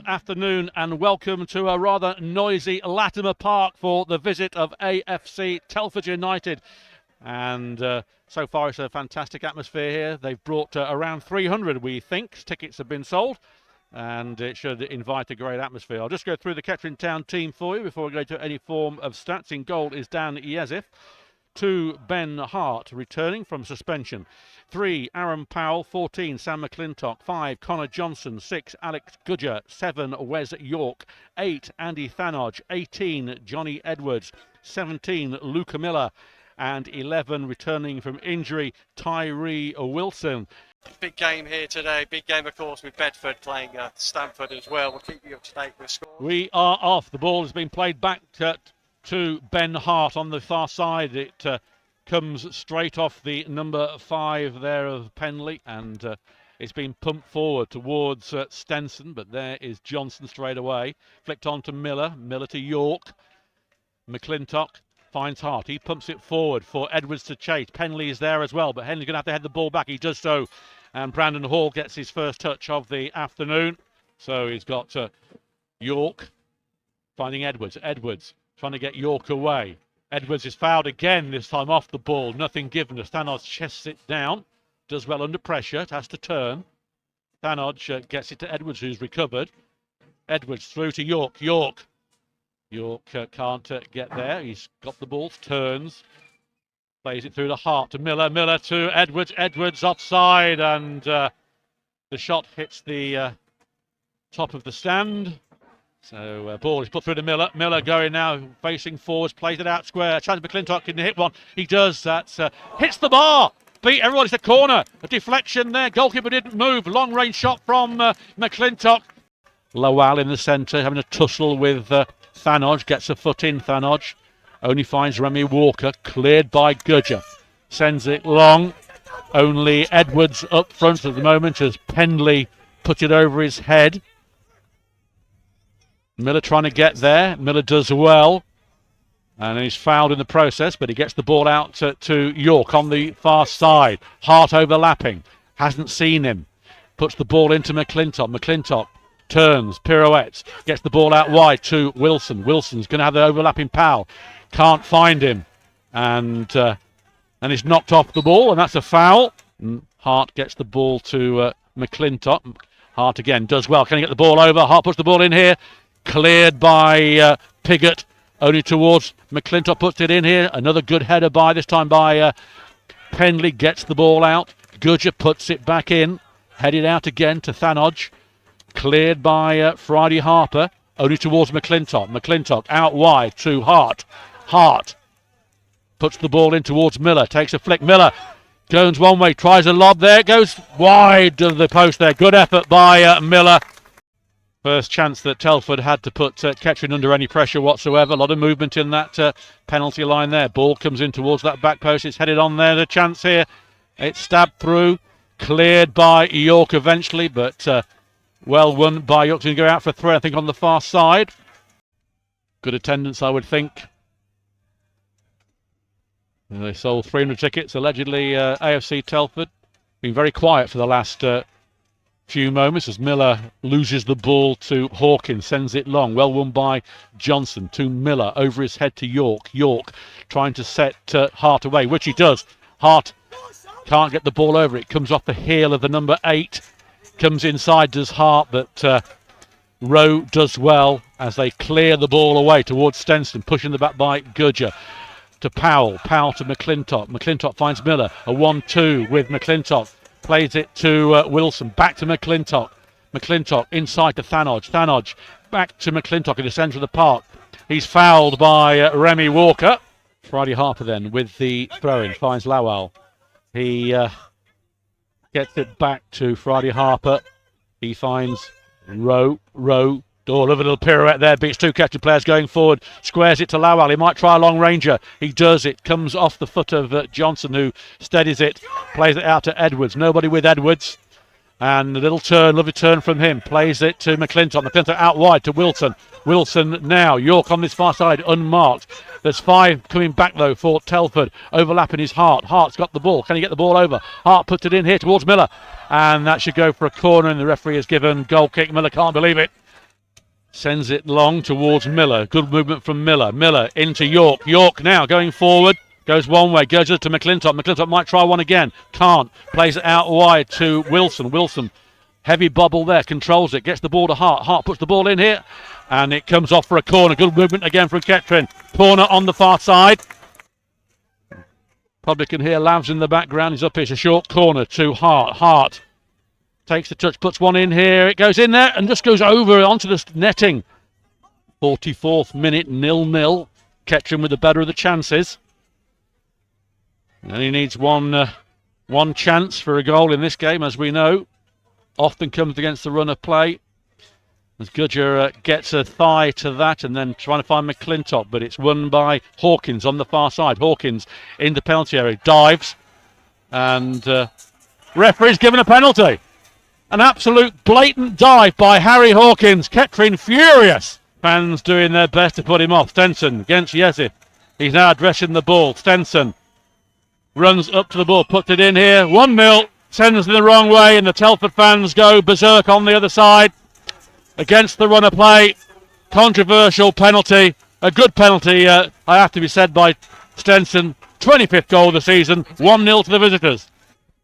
afternoon and welcome to a rather noisy Latimer Park for the visit of AFC Telford United. And so far it's a fantastic atmosphere here. They've brought around 300, we think. Tickets have been sold and it should invite a great atmosphere. I'll just go through the Kettering Town team for you before we go to any form of stats. In goal is Dan Yezif. 2, Ben Hart, returning from suspension. 3, Aaron Powell. 14, Sam McClintock. 5, Connor Johnson. 6, Alex Gudger. 7, Wes York. 8, Andy Thanodge. 18, Johnny Edwards. 17, Luca Miller. And 11, returning from injury, Tyree Wilson. Big game here today. Big game, of course, with Bedford playing Stamford as well. We'll keep you up to date with scores. We are off. The ball has been played back to Ben Hart on the far side. It comes straight off the number 5 there of Penley, and it's been pumped forward towards Stenson, but there is Johnson straight away. Flicked on to Miller. Miller to York. McClintock finds Hart. He pumps it forward for Edwards to chase. Penley is there as well, but Henley's going to have to head the ball back. He does so, and Brandon Hall gets his first touch of the afternoon. So he's got York finding Edwards. Edwards trying to get York away. Edwards is fouled again, this time off the ball. Nothing given. Thanodge chests it down. Does well under pressure. It has to turn. Thanodge gets it to Edwards, who's recovered. Edwards through to York. York can't get there. He's got the ball, turns, plays it through to Hart, to Miller, Miller to Edwards, Edwards offside, and the shot hits the top of the stand. So ball is put through to Miller. Miller going now, facing forwards, plays it out square. Chance McClintock can hit one. He does. That's hits the bar. Beat everyone. It's a corner. A deflection there. Goalkeeper didn't move. Long range shot from McClintock. Lowell in the centre, having a tussle with Thanodge. Gets a foot in. Thanodge only finds Remy Walker. Cleared by Gudger. Sends it long. Only Edwards up front at the moment as Penley put it over his head. Miller trying to get there. Miller does well. And he's fouled in the process, but he gets the ball out to York on the far side. Hart overlapping. Hasn't seen him. Puts the ball into McClintock. McClintock turns, pirouettes, gets the ball out wide to Wilson. Wilson's going to have the overlapping Powell. Can't find him. And he's knocked off the ball, and that's a foul. And Hart gets the ball to McClintock. Hart again does well. Can he get the ball over? Hart puts the ball in here. Cleared by Piggott, only towards McClintock, puts it in here. Another good header this time by Penley, gets the ball out. Gudger puts it back in, headed out again to Thanodge. Cleared by Friday Harper, only towards McClintock. McClintock out wide to Hart. Hart puts the ball in towards Miller, takes a flick. Miller goes one way, tries a lob there, goes wide of the post there. Good effort by Miller. First chance that Telford had to put Kettering under any pressure whatsoever. A lot of movement in that penalty line there. Ball comes in towards that back post. It's headed on there. The chance here. It's stabbed through. Cleared by York eventually, but well won by York. Going to go out for a throw, I think, on the far side. Good attendance, I would think. They sold 300 tickets, allegedly. AFC Telford been very quiet for the last few moments as Miller loses the ball to Hawkins, sends it long. Well won by Johnson to Miller, over his head to York. York trying to set Hart away, which he does. Hart can't get the ball over. It comes off the heel of the number 8. Comes inside, does Hart, but Rowe does well as they clear the ball away towards Stenson, pushing the back by Gudger. To Powell. Powell to McClintock. McClintock finds Miller. A 1-2 with McClintock. Plays it to Wilson. Back to McClintock. McClintock inside to Thanodge. Thanodge back to McClintock in the centre of the park. He's fouled by Remy Walker. Friday Harper then with the throw-in. Finds Lowell. He gets it back to Friday Harper. He finds Rowe. Oh, a little pirouette there, beats 2 Kettering players going forward, squares it to Lowell. He might try a long ranger. He does. It comes off the foot of Johnson, who steadies it, plays it out to Edwards. Nobody with Edwards. And a little turn, lovely turn from him. Plays it to McClintock. McClintock out wide to Wilson. Wilson now. York on this far side, unmarked. There's 5 coming back, though, for Telford. Overlapping his Hart. Hart's got the ball. Can he get the ball over? Hart puts it in here towards Miller. And that should go for a corner, and the referee has given goal kick. Miller can't believe it. Sends it long towards Miller. Good movement from Miller. Miller into York. York now going forward. Goes one way. Goes to McClintock. McClintock might try one again. Can't. Plays it out wide to Wilson. Wilson. Heavy bubble there. Controls it. Gets the ball to Hart. Hart puts the ball in here. And it comes off for a corner. Good movement again from Kettering. Corner on the far side. Probably can hear Lavs in the background. He's up here. It's a short corner to Hart. Hart takes the touch, puts one in here. It goes in there and just goes over onto the netting. 44th minute, 0-0. Kettering with the better of the chances. And he needs one chance for a goal in this game, as we know. Often comes against the run of play. As Goodger gets a thigh to that and then trying to find McClintock, but it's won by Hawkins on the far side. Hawkins in the penalty area, dives, and referee's given a penalty. An absolute blatant dive by Harry Hawkins. Kettering furious. Fans doing their best to put him off. Stenson against Yezif. He's now addressing the ball. Stenson runs up to the ball, puts it in here. 1-0. Sends it the wrong way, and the Telford fans go berserk on the other side. Against the run of play. Controversial penalty. A good penalty, I have to be said, by Stenson. 25th goal of the season. 1-0 to the visitors.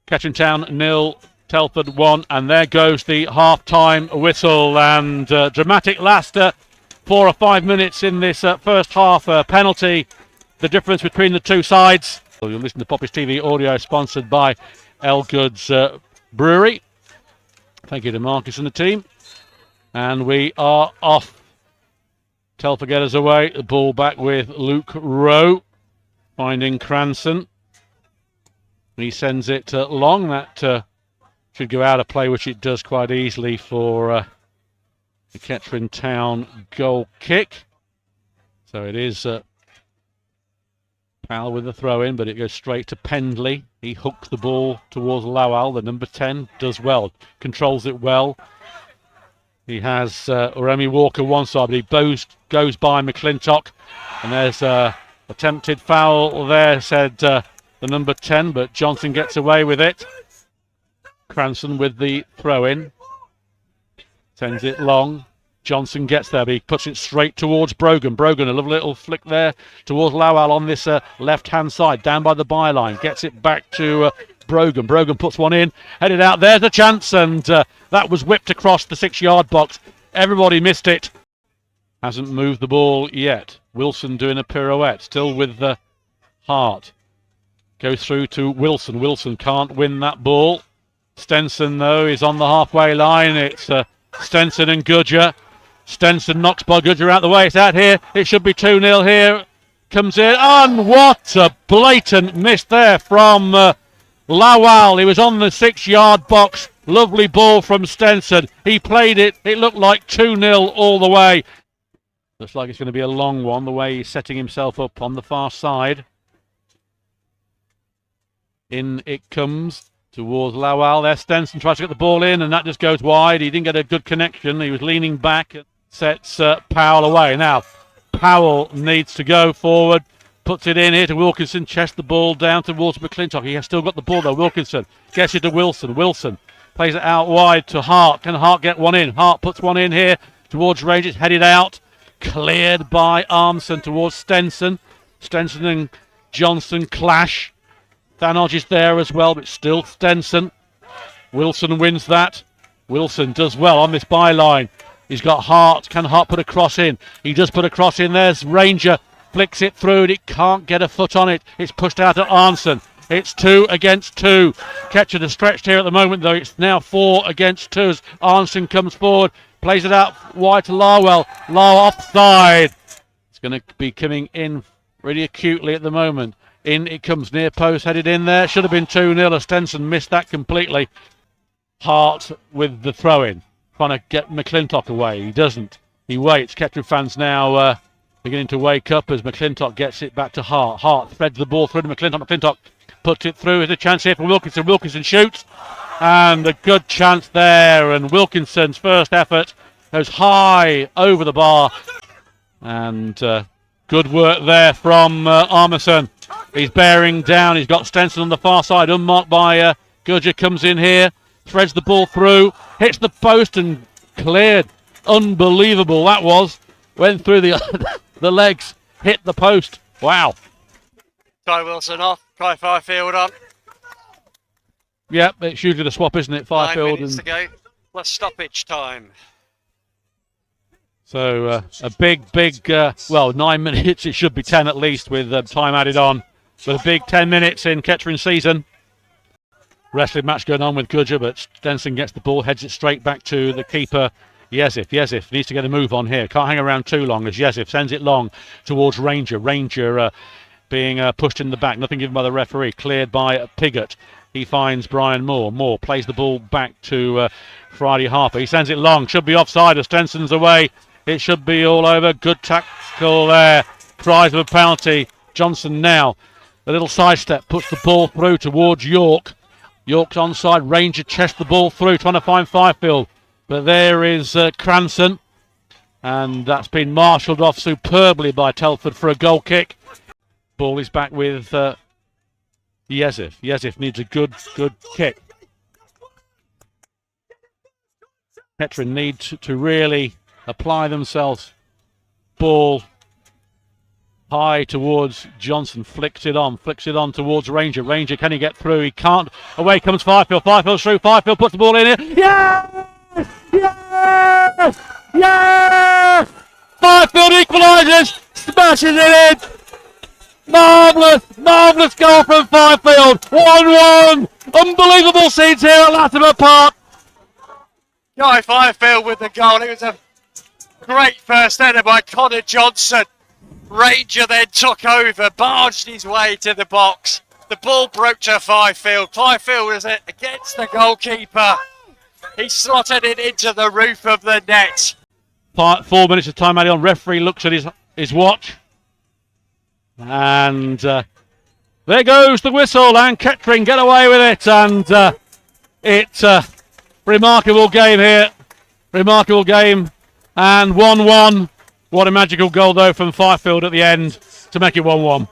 Kettering Town 0. Telford 1, and there goes the half-time whistle, and dramatic last 4 or 5 minutes in this first half. Penalty, the difference between the two sides. You'll listen to Poppy's TV audio, sponsored by Elgood's Brewery. Thank you to Marcus and the team. And we are off. Telford get us away. The ball back with Luke Rowe, finding Cranson. He sends it long. That should go out of play, which it does quite easily for the Kettering Town goal kick. So it is Powell with the throw in, but it goes straight to Pendley. He hooks the ball towards Lowell. The number 10 does well, controls it well. He has Oremi Walker one side, but he goes by McClintock. And there's attempted foul there, said the number 10, but Johnson gets away with it. Cranson with the throw-in. Sends it long. Johnson gets there, but he puts it straight towards Brogan. Brogan, a lovely little flick there towards Lowell on this left-hand side, down by the byline. Gets it back to Brogan. Brogan puts one in, headed out. There's a chance, and that was whipped across the 6-yard box. Everybody missed it. Hasn't moved the ball yet. Wilson doing a pirouette, still with Hart. Goes through to Wilson. Wilson can't win that ball. Stenson, though, is on the halfway line. It's Stenson and Goodger. Stenson knocks by Goodger out the way. It's out here. It should be 2-0 here. Comes in. And what a blatant miss there from Lowell. He was on the 6-yard box. Lovely ball from Stenson. He played it. It looked like 2-0 all the way. Looks like it's going to be a long one, the way he's setting himself up on the far side. In it comes towards Lowell. There Stenson tries to get the ball in, and that just goes wide. He didn't get a good connection. He was leaning back and sets Powell away. Now Powell needs to go forward, puts it in here to Wilkinson, chests the ball down towards McClintock. He has still got the ball though. Wilkinson gets it to Wilson. Wilson plays it out wide to Hart. Can Hart get one in? Hart puts one in here towards range. It's headed out. Cleared by Armson towards Stenson. Stenson and Johnson clash. Thanodge is there as well, but still Stenson. Wilson wins that. Wilson does well on this byline. He's got Hart. Can Hart put a cross in? He does put a cross in. There's Ranger. Flicks it through, and it can't get a foot on it. It's pushed out at Armson. It's 2 against 2. Kettering is stretched here at the moment, though. It's now 4 against 2 as Armson comes forward. Plays it out wide to Larwell. Larwell offside. It's going to be coming in really acutely at the moment. In it comes, near post, headed in there. Should have been 2-0. Stenson missed that completely. Hart with the throw-in, trying to get McClintock away. He doesn't. He waits. Kettering fans now beginning to wake up as McClintock gets it back to Hart. Hart threads the ball through to McClintock. McClintock puts it through. There's a chance here for Wilkinson. Wilkinson shoots. And a good chance there. And Wilkinson's first effort goes high over the bar. And good work there from Armison. He's bearing down. He's got Stenson on the far side, unmarked by Goodger. Comes in here, threads the ball through, hits the post and cleared Unbelievable that was. Went through the the legs, hit the post. Wow. Kai Wilson off, Kai Fifield on. Yep, it's usually the swap, isn't it? 9 Fifield minutes and to go, plus stoppage time. so a big, well, 9 minutes. It should be 10 at least with time added on. But a big 10 minutes in Kettering season. Wrestling match going on with Gudger, but Stenson gets the ball, heads it straight back to the keeper. Yezif needs to get a move on here. Can't hang around too long as Yezif sends it long towards Ranger. Ranger being pushed in the back. Nothing given by the referee. Cleared by Piggott. He finds Brian Moore. Moore plays the ball back to Friday Harper. He sends it long. Should be offside as Stenson's away. It should be all over. Good tackle there. Cries of a penalty. Johnson now. A little sidestep. Puts the ball through towards York. York's onside. Ranger chests the ball through. Trying to find Fifield. But there is Cranston. And that's been marshalled off superbly by Telford for a goal kick. Ball is back with Yezif. Yezif needs a good kick. Kettering need to really apply themselves. Ball high towards Johnson. Flicks it on towards Ranger. Ranger, can he get through? He can't. Away comes Fifield. Fifield's through. Fifield puts the ball in here. Yes! Yes! Yes! Fifield equalises. Smashes it in. Marvellous goal from Fifield. 1-1. Unbelievable scenes here at Latimer Park. Guy Fifield with the goal. It was a great first header by Connor Johnson. Ranger then took over, barged his way to the box. The ball broke to Fifield. Fifield was against the goalkeeper. He slotted it into the roof of the net. 4 minutes of time added on. Referee looks at his watch. And there goes the whistle, and Kettering get away with it. And it's a remarkable game here. Remarkable game. And 1-1. What a magical goal, though, from Fifield at the end to make it 1-1.